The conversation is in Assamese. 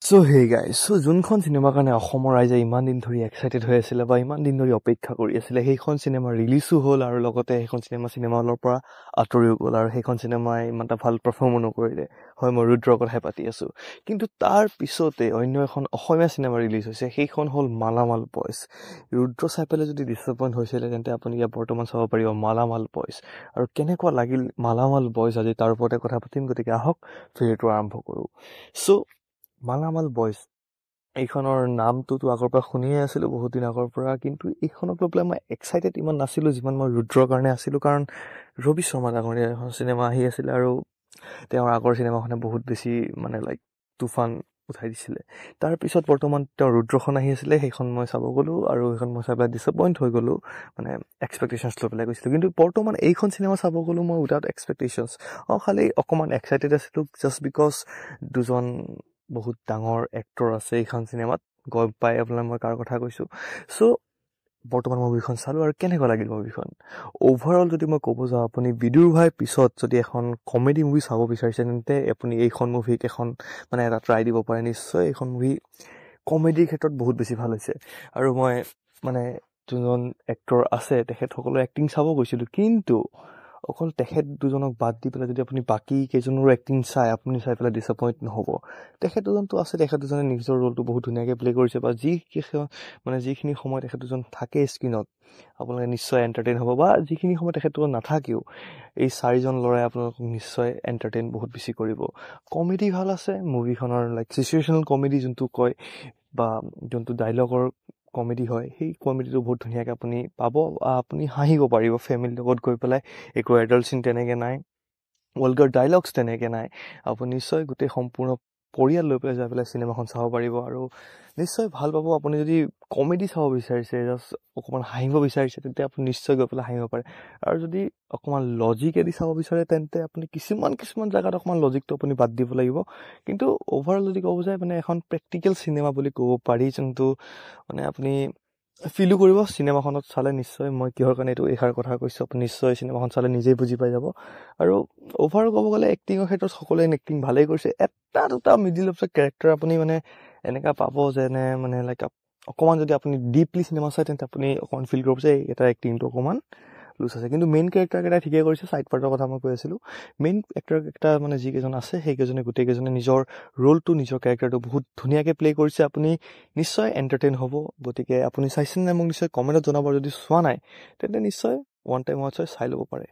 সো হে গাইজ, যোনখন চিনেমাৰ কাৰণে অসমৰ ৰাইজে ইমান দিন ধৰি এক্সাইটেড হৈ আছিলে বা ইমান দিন ধৰি অপেক্ষা কৰি আছিলে, সেইখন চিনেমা ৰিলিজো হ'ল আৰু লগতে সেইখন চিনেমা হলৰ পৰা আঁতৰিও গ'ল আৰু সেইখন চিনেমাই ইমান এটা ভাল পাৰফৰ্মো নকৰিলে। হয়, মই ৰুদ্ৰৰ কথাই পাতি আছোঁ। কিন্তু তাৰ পিছতে অন্য এখন অসমীয়া চিনেমা ৰিলিজ হৈছে, সেইখন হ'ল মালামাল বইজ। ৰুদ্ৰ চাই পেলাই যদি ডিছএপইণ্ট হৈছিলে, তেন্তে আপুনি ইয়াত বৰ্তমান চাব পাৰিব মালামাল বইজ। আৰু কেনেকুৱা লাগিল মালামাল বইজ, আজি তাৰ ওপৰতে কথা পাতিম। গতিকে আহক ভিডিঅ'টো আৰম্ভ কৰোঁ। মালামাল বইজ এইখনৰ নামটোতো আগৰ পৰা শুনিয়ে আছিলোঁ বহুত দিন আগৰ পৰা, কিন্তু এইখনক লৈ পেলাই মই এক্সাইটেড ইমান নাছিলোঁ যিমান মই ৰুদ্ৰৰ কাৰণে আছিলোঁ। কাৰণ ৰবি শৰ্মা ডাঙৰীয়া এখন চিনেমা আহি আছিলে আৰু তেওঁৰ আগৰ চিনেমাখনে বহুত বেছি লাইক তুফান উঠাই দিছিলে। তাৰপিছত বৰ্তমান তেওঁৰ ৰুদ্ৰখন আহি আছিলে, সেইখন মই চাব গ'লোঁ আৰু সেইখন মই চাই পেলাই ডিছএপইণ্ট হৈ গ'লোঁ। এক্সপেক্টেশ্যনছ লৈ পেলাই গৈছিলোঁ, কিন্তু বৰ্তমান এইখন চিনেমা চাব গ'লোঁ মই উইদাউট এক্সপেক্টেশ্যনছ। খালি অকণমান এক্সাইটেড আছিলোঁ জাষ্ট বিকজ দুজন বহুত ডাঙৰ এক্টৰ আছে এইখন চিনেমাত, গম পাই আপোনাৰ মই কাৰ কথা কৈছোঁ। বৰ্তমান মুভিখন চালোঁ আৰু কেনেকুৱা লাগিল মুভিখন। অ'ভাৰঅল যদি মই ক'ব যাওঁ, আপুনি বিদুৰ ভাইৰ পিছত যদি এখন কমেডি মুভি চাব বিচাৰিছে, তেন্তে আপুনি এইখন মুভিক এটা ট্ৰাই দিব পাৰে। নিশ্চয় এইখন মুভি কমেডিৰ ক্ষেত্ৰত বহুত বেছি ভাল হৈছে। আৰু মই যোনজন এক্টৰ আছে তেখেতসকলৰ এক্টিং চাব গৈছিলোঁ, কিন্তু অকল তেখেত দুজনক বাদ দি পেলাই যদি আপুনি বাকী কেইজনৰো এক্টিং চাই, আপুনি চাই পেলাই ডিছএপইণ্ট নহ'ব। তেখেত দুজনটো আছে, তেখেত দুজনে নিজৰ ৰোলটো বহুত ধুনীয়াকৈ প্লে' কৰিছে, বা যিখিনি সময় তেখেত দুজন থাকে স্ক্ৰীণত আপোনালোকে নিশ্চয় এণ্টাৰটেইন হ'ব, বা যিখিনি সময় তেখেত দুজন নাথাকেও এই চাৰিজন ল'ৰাই আপোনালোকক নিশ্চয় এণ্টাৰটেইন বহুত বেছি কৰিব। কমেডি ভাল আছে মুভিখনৰ, চিচুৱেশ্যনেল কমেডি যোনটো কয়, বা যোনটো ডাইলগৰ কমেডি হয়, সেই কমেডিটো বহুত ধুনীয়াকৈ আপুনি পাব, আপুনি হাঁহিব পাৰিব ফেমিলিৰ লগত গৈ পেলাই। একো এডাল্ট চিন তেনেকৈ নাই, ৱল্গাৰ ডাইলগছ তেনেকৈ নাই। আপুনি নিশ্চয় গোটেই সম্পূৰ্ণ পৰিয়াল লৈ পেলাই যাই পেলাই চিনেমাখন চাব পাৰিব আৰু নিশ্চয় ভাল পাব। আপুনি যদি কমেডি চাব বিচাৰিছে, জাষ্ট অকণমান হাঁহিব বিচাৰিছে, তেন্তে আপুনি নিশ্চয় গৈ পেলাই হাঁহিব পাৰে। আৰু যদি অকণমান লজিকেদি চাব বিচাৰে, তেন্তে আপুনি কিছুমান জেগাত অকণমান লজিকটো আপুনি বাদ দিব লাগিব। কিন্তু অ'ভাৰঅল যদি ক'ব যায়, এখন প্ৰেক্টিকেল চিনেমা বুলি ক'ব পাৰি, যোনটো আপুনি ফিলো কৰিব চিনেমাখনত চালে। নিশ্চয় মই কিহৰ কাৰণে এইষাৰ কথা কৈছোঁ, আপুনি নিশ্চয় চিনেমাখন চালে নিজেই বুজি পাই যাব। আৰু অ'ভাৰঅল ক'ব গ'লে এক্টিঙৰ ক্ষেত্ৰত সকলোৱে এক্টিং ভালেই কৰিছে। এটা দুটা মিডিল অফ দ্য কেৰেক্টাৰ আপুনি এনেকুৱা পাব, যেনে অকণমান যদি আপুনি ডিপলি চিনেমা চায়, তেন্তে আপুনি অকণমান ফিল কৰিব যে এটা এক্টিংটো অকণমান লুজ আছে। কিন্তু মেইন কেৰেক্টাৰকেইটা ঠিকেই কৰিছে। ছাইড পাৰ্টৰ কথা মই কৈ আছিলোঁ। মেইন এক্টৰকেইটা যিকেইজন আছে, সেইকেইজনে গোটেইকেইজনে নিজৰ ৰোলটো, নিজৰ কেৰেক্টাৰটো বহুত ধুনীয়াকৈ প্লে' কৰিছে। আপুনি নিশ্চয় এণ্টাৰটেইন হ'ব। গতিকে আপুনি চাইছেনে নাই মোক নিশ্চয় কমেণ্টত জনাব। যদি চোৱা নাই, তেন্তে নিশ্চয় ওৱান টাইম ৱাটচ চাই ল'ব পাৰে।